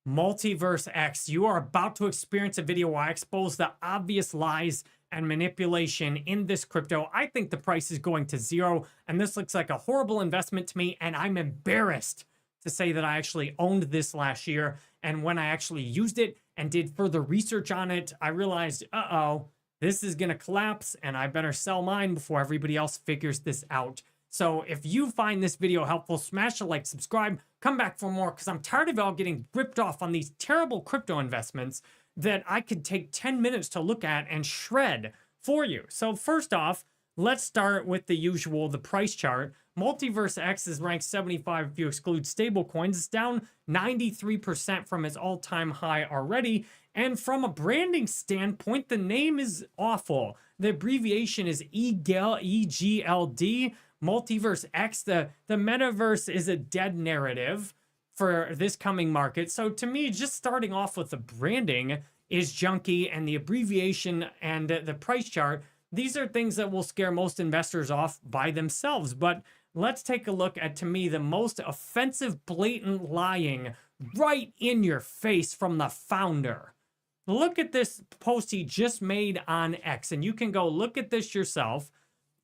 MultiversX, you are about to experience a video where I expose the obvious lies and manipulation in this crypto. I think the price is going to zero, and this looks like a horrible investment to me, and I'm embarrassed to say that I actually owned this last year. And when I actually used it and did further research on it, I realized, uh-oh, this is gonna collapse, and I better sell mine before everybody else figures this out. So if you find this video helpful, smash a like, subscribe, come back for more, because I'm tired of y'all getting ripped off on these terrible crypto investments that I could take 10 minutes to look at and shred for you. So first off, let's start with the usual, the price chart. MultiversX is ranked 75 if you exclude stablecoins. It's down 93% from its all-time high already. And from a branding standpoint, the name is awful. The abbreviation is EGLD. MultiversX, the metaverse is a dead narrative for this coming market. So to me, just starting off with the branding is junky, and the abbreviation and the price chart, these are things that will scare most investors off by themselves. But let's take a look at, to me, the most offensive, blatant lying right in your face from the founder. Look at this post he just made on X, and you can go look at this yourself.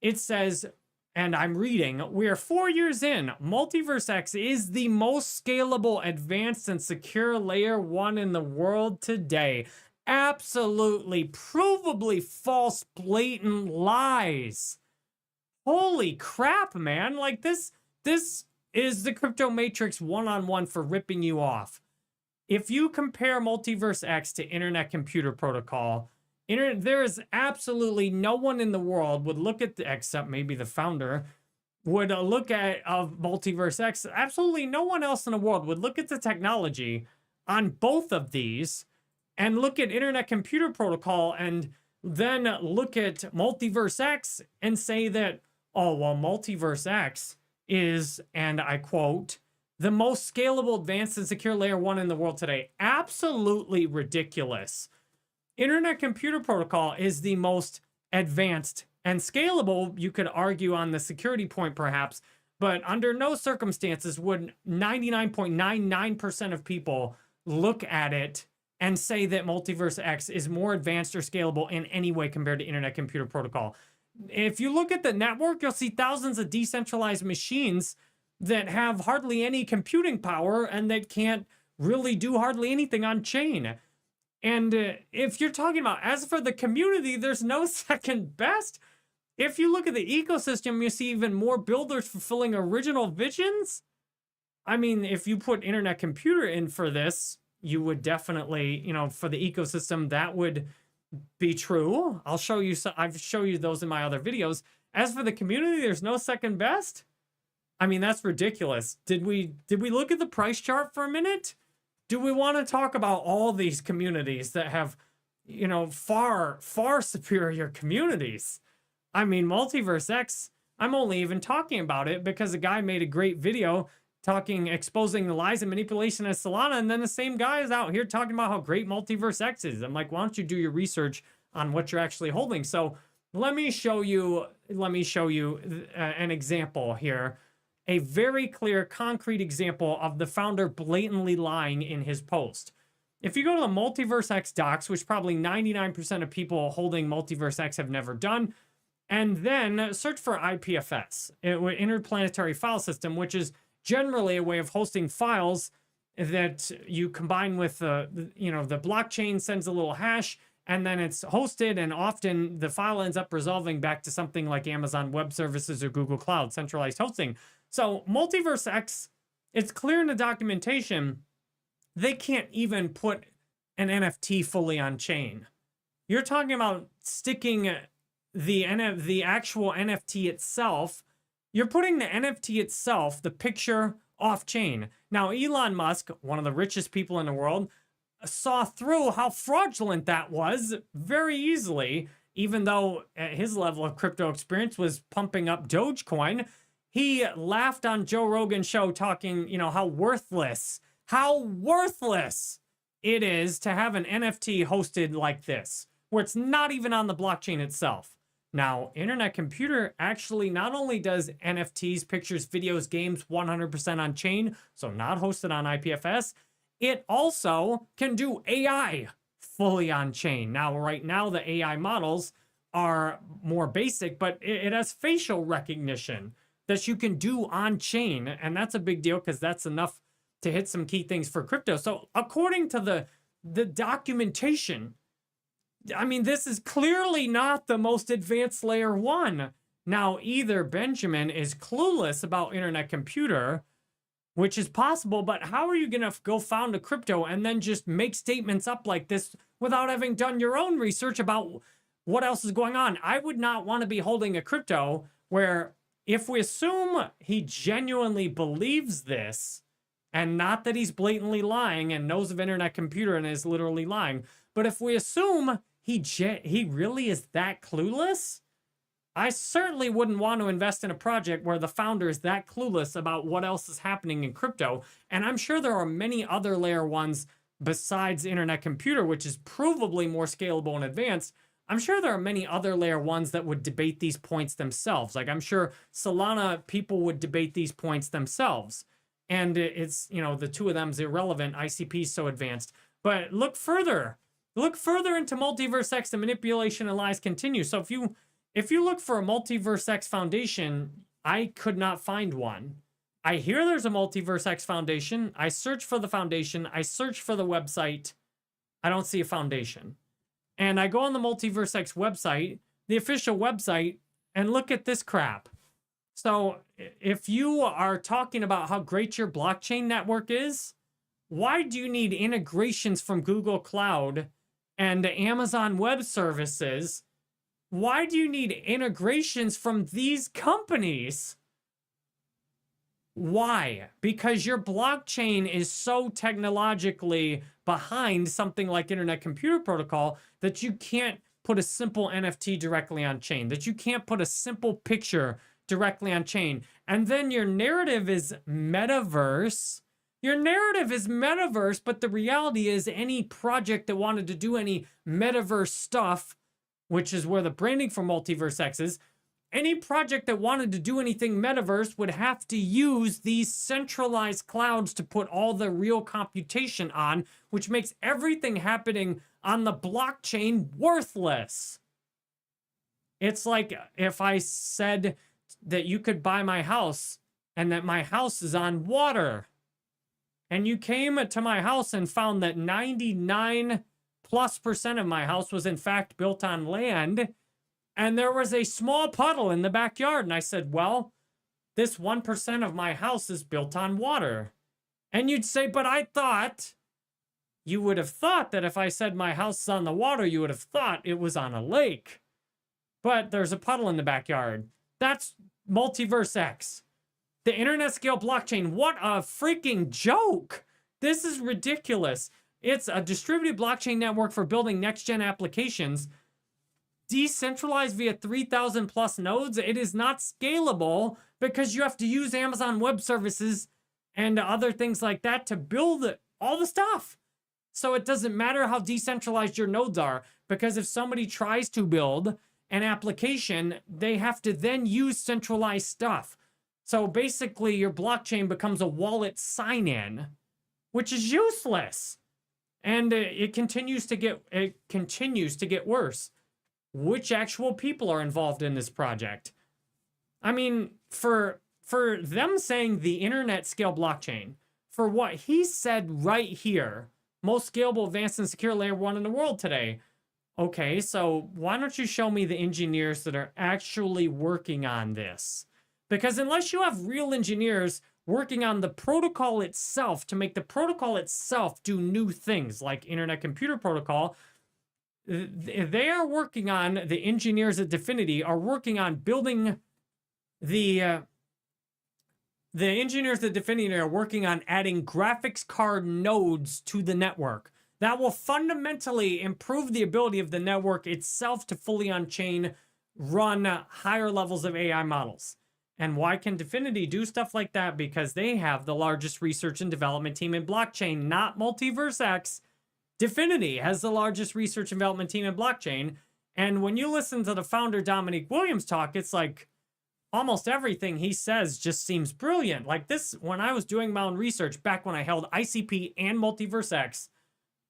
It says, and I'm reading, we are 4 years in. MultiversX is the most scalable, advanced, and secure layer 1 in the world today. Absolutely, provably false, blatant lies. Holy crap, man. Like this is the crypto matrix one-on-one for ripping you off. If you compare MultiversX to Internet Computer Protocol, there is absolutely no one in the world would look at except maybe the founder, would look at MultiversX. Absolutely no one else in the world would look at the technology on both of these and look at Internet Computer Protocol and then look at MultiversX and say that, oh, well, MultiversX is, and I quote, the most scalable, advanced, and secure layer 1 in the world today. Absolutely ridiculous. Internet Computer Protocol is the most advanced and scalable, you could argue on the security point perhaps, but under no circumstances would 99.99% of people look at it and say that MultiversX is more advanced or scalable in any way compared to Internet Computer Protocol. If you look at the network, you'll see thousands of decentralized machines that have hardly any computing power and that can't really do hardly anything on chain. And if you're talking about, as for the community, there's no second best. If you look at the ecosystem, you see even more builders fulfilling original visions. I mean, if you put Internet Computer in for this, you would definitely, you know, for the ecosystem, that would be true. I'll show you, I've shown you those in my other videos. As for the community, there's no second best. I mean, that's ridiculous. Did we look at the price chart for a minute? Do we want to talk about all these communities that have, you know, far superior communities? I mean, MultiversX, I'm only even talking about it because a guy made a great video exposing the lies and manipulation of Solana, and then the same guy is out here talking about how great MultiversX is. I'm like, why don't you do your research on what you're actually holding? So let me show you an example here. A very clear, concrete example of the founder blatantly lying in his post. If you go to the MultiversX docs, which probably 99% of people holding MultiversX have never done, and then search for IPFS, Interplanetary File System, which is generally a way of hosting files that you combine with, you know, the blockchain sends a little hash, and then it's hosted, and often the file ends up resolving back to something like Amazon Web Services or Google Cloud, centralized hosting. So MultiversX, it's clear in the documentation, they can't even put an NFT fully on chain. You're talking about sticking the actual NFT itself. You're putting the NFT itself, the picture, off chain. Now, Elon Musk, one of the richest people in the world, saw through how fraudulent that was very easily, even though his level of crypto experience was pumping up Dogecoin. He laughed on Joe Rogan's show talking, you know, how worthless it is to have an NFT hosted like this, where it's not even on the blockchain itself. Now, Internet Computer actually not only does NFTs, pictures, videos, games 100% on chain, so not hosted on IPFS, it also can do AI fully on chain. Now, right now, the AI models are more basic, but it has facial recognition that you can do on chain. And that's a big deal because that's enough to hit some key things for crypto. So according to the documentation, I mean, this is clearly not the most advanced layer one. Now, either Benjamin is clueless about internet computer, which is possible, but how are you going to go found a crypto and then just make statements up like this without having done your own research about what else is going on? I would not want to be holding a crypto where, if we assume he genuinely believes this, and not that he's blatantly lying and knows of internet computer and is literally lying, but if we assume he really is that clueless, I certainly wouldn't want to invest in a project where the founder is that clueless about what else is happening in crypto. And I'm sure there are many other layer ones besides internet computer, which is provably more scalable and advanced. I'm sure there are many other layer ones that would debate these points themselves. Like, I'm sure Solana people would debate these points themselves. And it's, you know, the two of them's irrelevant. ICP is so advanced. But look further. Look further into MultiversX. The manipulation and lies continue. So if you look for a MultiversX foundation, I could not find one. I hear there's a MultiversX foundation. I search for the foundation. I search for the website. I don't see a foundation. And I go on the MultiversX website, the official website, and look at this crap. So if you are talking about how great your blockchain network is, why do you need integrations from Google Cloud and Amazon Web Services? Why do you need integrations from these companies? Why? Because your blockchain is so technologically behind something like Internet Computer Protocol that you can't put a simple NFT directly on chain, that you can't put a simple picture directly on chain. And then your narrative is metaverse. Your narrative is metaverse, but the reality is any project that wanted to do any metaverse stuff, which is where the branding for MultiversX is, any project that wanted to do anything metaverse would have to use these centralized clouds to put all the real computation on, which makes everything happening on the blockchain worthless. It's like if I said that you could buy my house and that my house is on water, and you came to my house and found that 99+% of my house was in fact built on land, and there was a small puddle in the backyard. And I said, well, this 1% of my house is built on water. And you'd say, but I thought, you would have thought that if I said my house is on the water, you would have thought it was on a lake. But there's a puddle in the backyard. That's MultiversX. The internet scale blockchain. What a freaking joke. This is ridiculous. It's a distributed blockchain network for building next-gen applications. Decentralized via 3,000 plus nodes. It is not scalable because you have to use Amazon Web Services and other things like that to build all the stuff. So it doesn't matter how decentralized your nodes are, because if somebody tries to build an application, they have to then use centralized stuff. So basically your blockchain becomes a wallet sign-in, which is useless. And it continues to get worse. Which actual people are involved in this project? I mean, for them saying the internet scale blockchain, for what he said right here, most scalable, advanced, and secure layer one in the world today. Okay, so why don't you show me the engineers that are actually working on this? Because unless you have real engineers working on the protocol itself to make the protocol itself do new things like Internet Computer Protocol, they are working on, the engineers at Dfinity are working on building the engineers at Dfinity are working on adding graphics card nodes to the network. That will fundamentally improve the ability of the network itself to fully on-chain run higher levels of AI models. And why can Dfinity do stuff like that? Because they have the largest research and development team in blockchain, not MultiversX. Dfinity has the largest research and development team in blockchain. And when you listen to the founder, Dominique Williams, talk, it's like, almost everything he says just seems brilliant. Like this, when I was doing my own research back when I held ICP and MultiversX,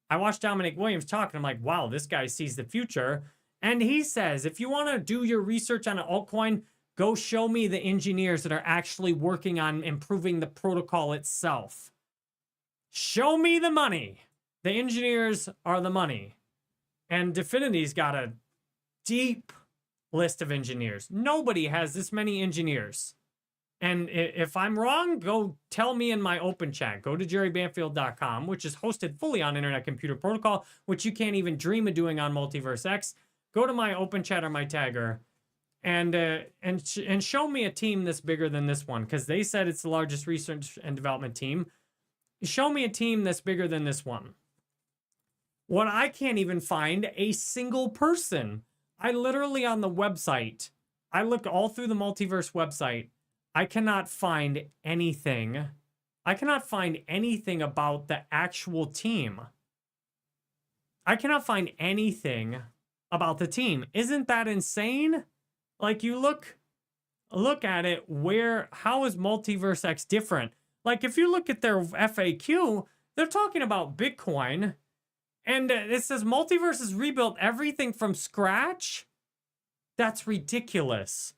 I watched Dominic Williams talk and I'm like, wow, this guy sees the future. And he says, if you want to do your research on an altcoin, go show me the engineers that are actually working on improving the protocol itself. Show me the money. The engineers are the money. And Definity's got a deep list of engineers. Nobody has this many engineers. And if I'm wrong, go tell me in my open chat. Go to jerrybanfield.com, which is hosted fully on Internet Computer Protocol, which you can't even dream of doing on MultiversX. Go to my open chat or my tagger and show me a team that's bigger than this one, because they said it's the largest research and development team. Show me a team that's bigger than this one. What I can't even find a single person. I literally on the website, I look all through the Multiverse website. I cannot find anything. I cannot find anything about the actual team. I cannot find anything about the team. Isn't that insane? Like you look at it, how is MultiversX different? Like if you look at their FAQ, they're talking about Bitcoin, and it says Multiverse has rebuilt everything from scratch. That's ridiculous.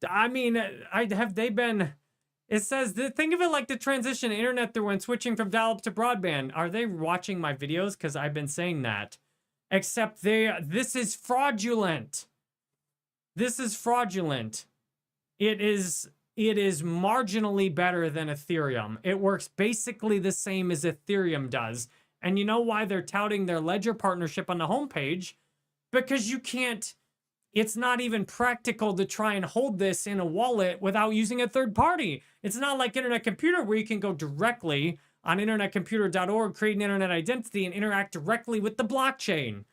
I mean, it says, think of it like the transition to internet through when switching from dial-up to broadband. Are they watching my videos? Because I've been saying that. Except this is fraudulent. This is fraudulent. It is marginally better than Ethereum. It works basically the same as Ethereum does. And you know why they're touting their Ledger partnership on the homepage? Because you can't, it's not even practical to try and hold this in a wallet without using a third party. It's not like Internet Computer where you can go directly on internetcomputer.org, create an internet identity, and interact directly with the blockchain.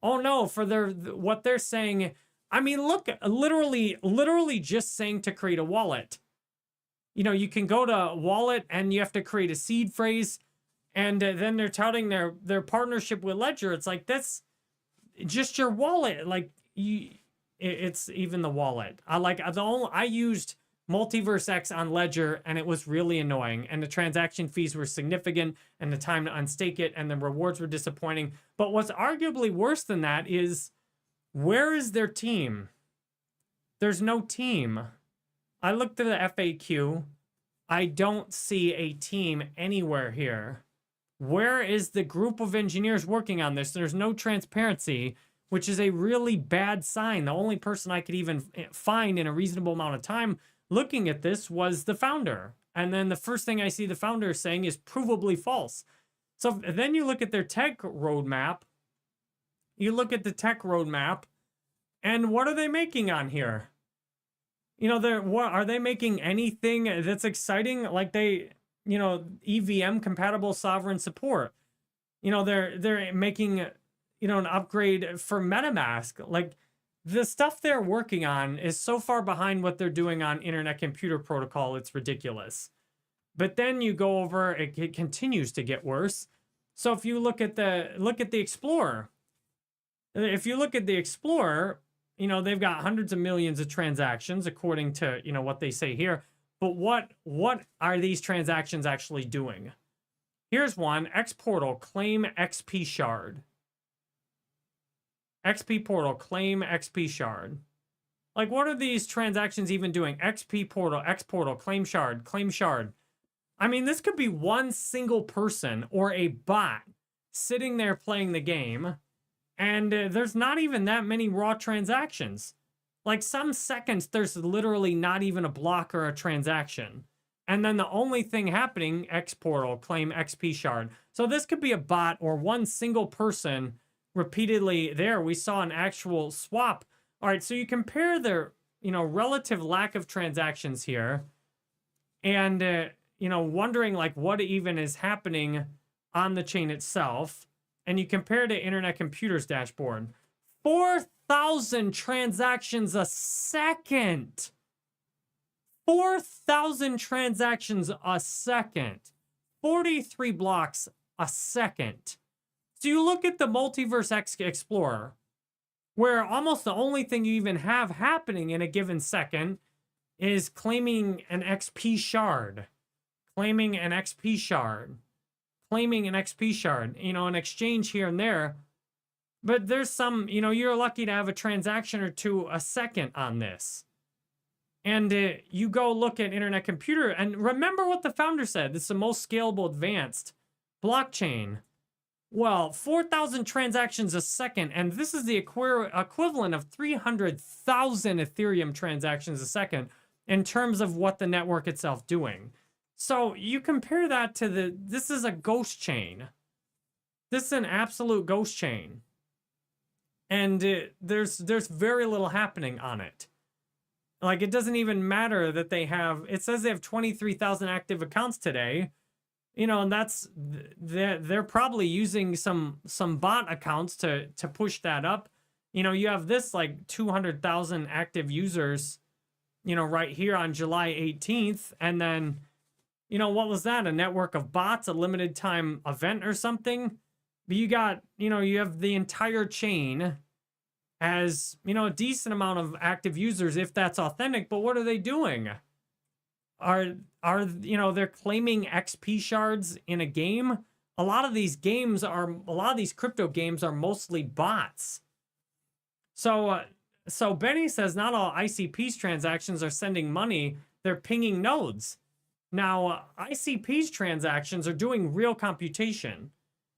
Oh no, for what they're saying. I mean, look, literally just saying to create a wallet. You know, you can go to wallet and you have to create a seed phrase, and then they're touting their partnership with Ledger. It's like, that's just your wallet. Like, it's even the wallet. I used MultiversX on Ledger, and it was really annoying, and the transaction fees were significant, and the time to unstake it and the rewards were disappointing. But what's arguably worse than that is, where is their team? There's no team. I looked at the FAQ. I don't see a team anywhere here. Where is the group of engineers working on this? There's no transparency, which is a really bad sign. The only person I could even find in a reasonable amount of time looking at this was the founder. And then the first thing I see the founder saying is provably false. So then you look at their tech roadmap. You look at the tech roadmap, and what are they making on here? You know, what are they making anything that's exciting? Like EVM compatible sovereign support. You know, they're making, an upgrade for MetaMask. Like, the stuff they're working on is so far behind what they're doing on Internet Computer Protocol, it's ridiculous. But then you go over, it continues to get worse. So if you look at the Explorer, if you look at the Explorer, they've got hundreds of millions of transactions according to, what they say here. But what are these transactions actually doing? Here's one, Xportal, claim XP shard. XP portal, claim XP shard. Like, what are these transactions even doing? XP portal, Xportal, claim shard, claim shard. I mean, this could be one single person or a bot sitting there playing the game, and there's not even that many raw transactions. Like, some seconds, there's literally not even a block or a transaction. And then the only thing happening, Xportal, claim XP shard. So this could be a bot or one single person repeatedly there. We saw an actual swap. All right, so you compare their, relative lack of transactions here and, wondering like what even is happening on the chain itself. And you compare to Internet Computer's dashboard. 4,000 transactions a second. 4,000 transactions a second. 43 blocks a second. So you look at the MultiversX Explorer, where almost the only thing you even have happening in a given second is claiming an XP shard, claiming an XP shard, claiming an XP shard, an exchange here and there. But there's some, you're lucky to have a transaction or two a second on this. And you go look at Internet Computer, and remember what the founder said. This is the most scalable advanced blockchain. Well, 4,000 transactions a second, and this is the equivalent of 300,000 Ethereum transactions a second in terms of what the network itself doing. So you compare that to this is a ghost chain. This is an absolute ghost chain. And there's very little happening on it. Like, it doesn't even matter that it says they have 23,000 active accounts today. And they're probably using some bot accounts to push that up. You have this like 200,000 active users, right here on July 18th. And then, what was that? A network of bots, a limited time event or something? But you got, you have the entire chain as, a decent amount of active users if that's authentic. But what are they doing? Are they're claiming XP shards in a game? A lot of these crypto games are mostly bots. So Benny says not all ICP's transactions are sending money, they're pinging nodes. Now, ICP's transactions are doing real computation.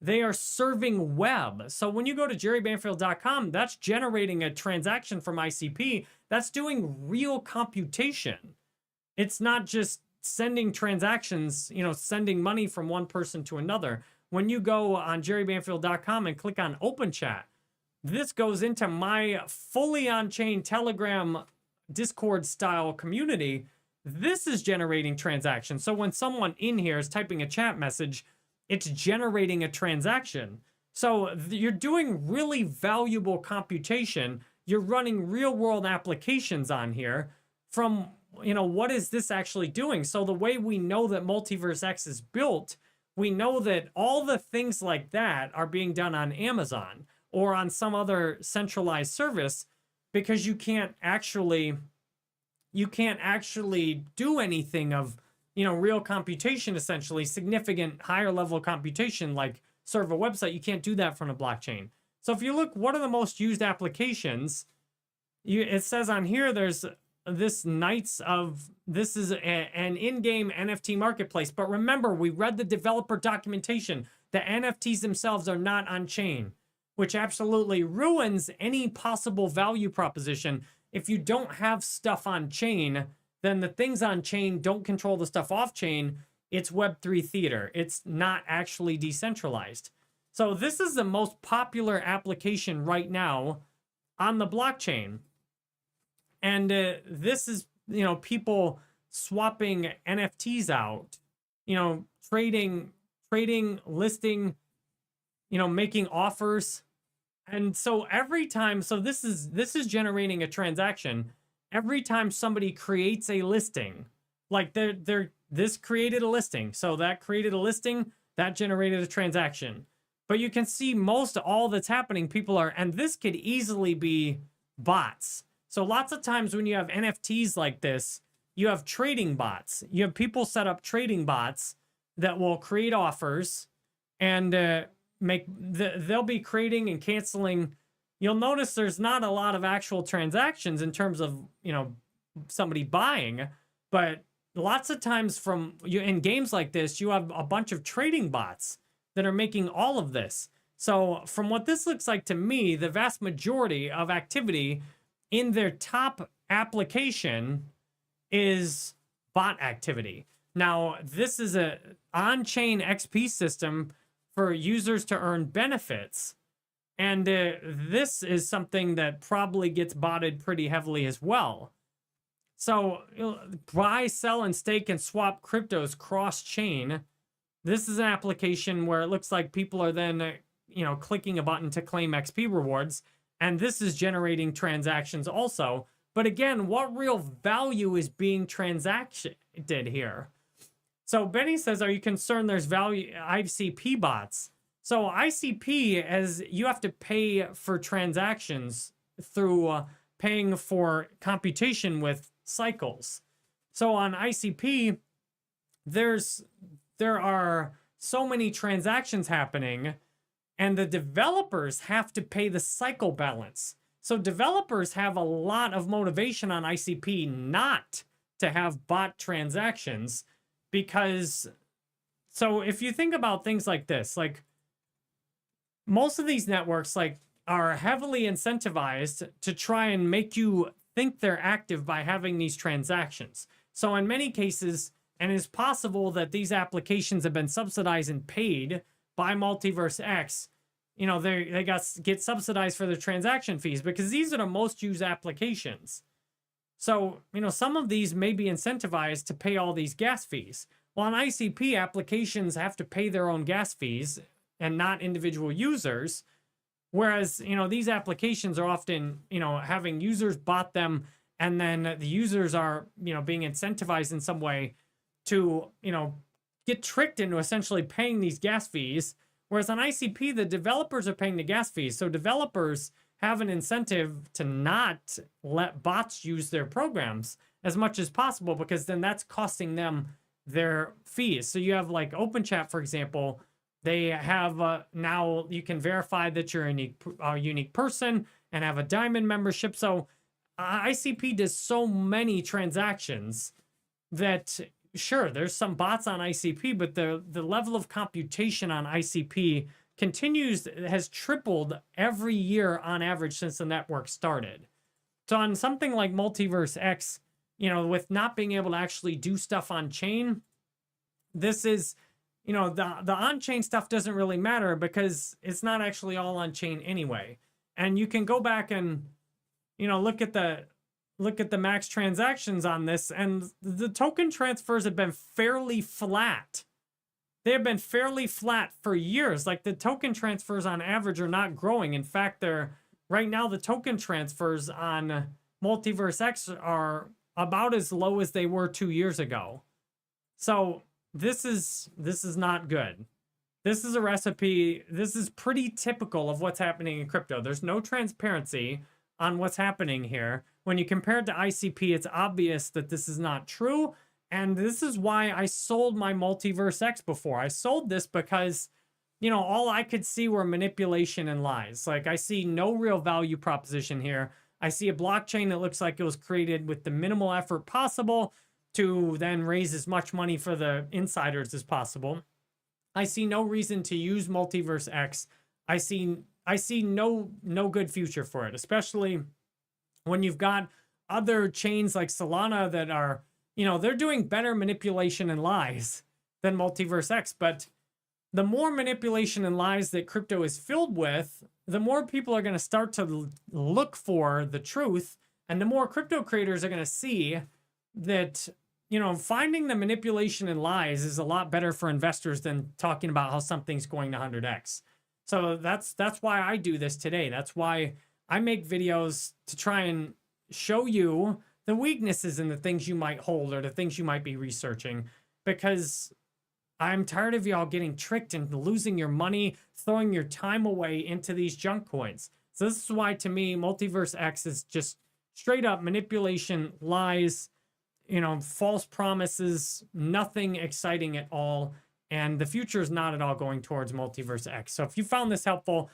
They are serving web. So when you go to jerrybanfield.com, that's generating a transaction from ICP. That's doing real computation. It's not just sending transactions, sending money from one person to another. When you go on jerrybanfield.com and click on Open Chat, this goes into my fully on-chain Telegram Discord style community. This is generating transactions. So when someone in here is typing a chat message, it's generating a transaction. So you're doing really valuable computation. You're running real world applications on here from, what is this actually doing? So the way we know that MultiversX is built, we know that all the things like that are being done on Amazon or on some other centralized service, because you can't actually do anything of, real computation, essentially significant higher level computation, like serve a website. You can't do that from a blockchain. So if you look, what are the most used applications? It says on here, there's this this is an in-game NFT marketplace. But remember, we read the developer documentation. The NFTs themselves are not on chain, which absolutely ruins any possible value proposition. If you don't have stuff on chain, then the things on chain don't control the stuff off chain. It's Web3 theater. It's not actually decentralized. So this is the most popular application right now on the blockchain. And this is, people swapping NFTs out, trading, listing, making offers. And so every time, this is generating a transaction. Every time somebody creates a listing, like this created a listing. So that created a listing, that generated a transaction. But you can see all that's happening, and this could easily be bots. So lots of times when you have NFTs like this, you have trading bots. You have people set up trading bots that will create offers and they'll be creating and canceling. You'll notice there's not a lot of actual transactions in terms of, somebody buying, but lots of times in games like this, you have a bunch of trading bots that are making all of this. So from what this looks like to me, the vast majority of activity in their top application is bot activity. Now, this is a on-chain XP system for users to earn benefits. And this is something that probably gets botted pretty heavily as well. So buy, sell, and stake and swap cryptos cross-chain. This is an application where it looks like people are then, clicking a button to claim XP rewards. And this is generating transactions also. But again, what real value is being transacted here? So Benny says, are you concerned there's value ICP bots? So ICP, as you have to pay for transactions through paying for computation with cycles. So on ICP, there are so many transactions happening, and the developers have to pay the cycle balance. So developers have a lot of motivation on ICP not to have bot transactions, because so if you think about things like this, like most of these networks like are heavily incentivized to try and make you think they're active by having these transactions. So in many cases, and it's possible that these applications have been subsidized and paid by MultiversX, you know, they get subsidized for their transaction fees because these are the most used applications. So, you know, some of these may be incentivized to pay all these gas fees. Well, on ICP, applications have to pay their own gas fees and not individual users. Whereas, you know, these applications are often, you know, having users bought them, and then the users are, you know, being incentivized in some way to, you know, get tricked into essentially paying these gas fees. Whereas on ICP, the developers are paying the gas fees. So developers have an incentive to not let bots use their programs as much as possible, because then that's costing them their fees. So you have like OpenChat, for example. They have now you can verify that you're a unique person and have a diamond membership. So ICP does so many transactions that sure, there's some bots on ICP, but the level of computation on ICP has tripled every year on average since the network started. So on something like MultiversX, you know, with not being able to actually do stuff on chain, this is, you know, the on-chain stuff doesn't really matter because it's not actually all on chain anyway. And you can go back and, you know, look at the max transactions on this, and the token transfers have been fairly flat. They have been fairly flat for years. Like the token transfers on average are not growing. In fact, right now the token transfers on MultiversX are about as low as they were 2 years ago. So this is not good. This is a recipe. This is pretty typical of what's happening in crypto. There's no transparency on what's happening here. When you compare it to ICP, it's obvious that this is not true. And this is why I sold my MultiversX before. I sold this because, you know, all I could see were manipulation and lies. Like I see no real value proposition here. I see a blockchain that looks like it was created with the minimal effort possible to then raise as much money for the insiders as possible. I see no reason to use MultiversX. I see no good future for it, especially when you've got other chains like Solana that are, you know, they're doing better manipulation and lies than MultiversX. But the more manipulation and lies that crypto is filled with, the more people are going to start to look for the truth. And the more crypto creators are going to see that, you know, finding the manipulation and lies is a lot better for investors than talking about how something's going to 100x. So that's why I do this today. That's why I make videos to try and show you the weaknesses in the things you might hold or the things you might be researching, because I'm tired of y'all getting tricked and losing your money, throwing your time away into these junk coins. So this is why, to me, MultiversX is just straight up manipulation, lies, you know, false promises, nothing exciting at all. And the future is not at all going towards MultiversX. So if you found this helpful,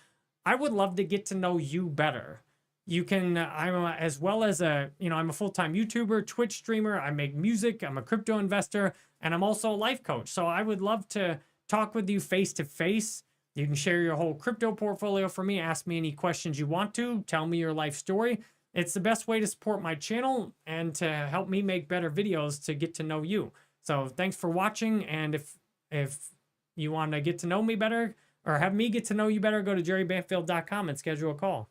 I would love to get to know you better. You can, as well as I'm a full-time YouTuber, Twitch streamer. I make music. I'm a crypto investor, and I'm also a life coach. So I would love to talk with you face to face. You can share your whole crypto portfolio for me. Ask me any questions you want to. Tell me your life story. It's the best way to support my channel and to help me make better videos to get to know you. So thanks for watching. And if you want to get to know me better or have me get to know you better, go to jerrybanfield.com and schedule a call.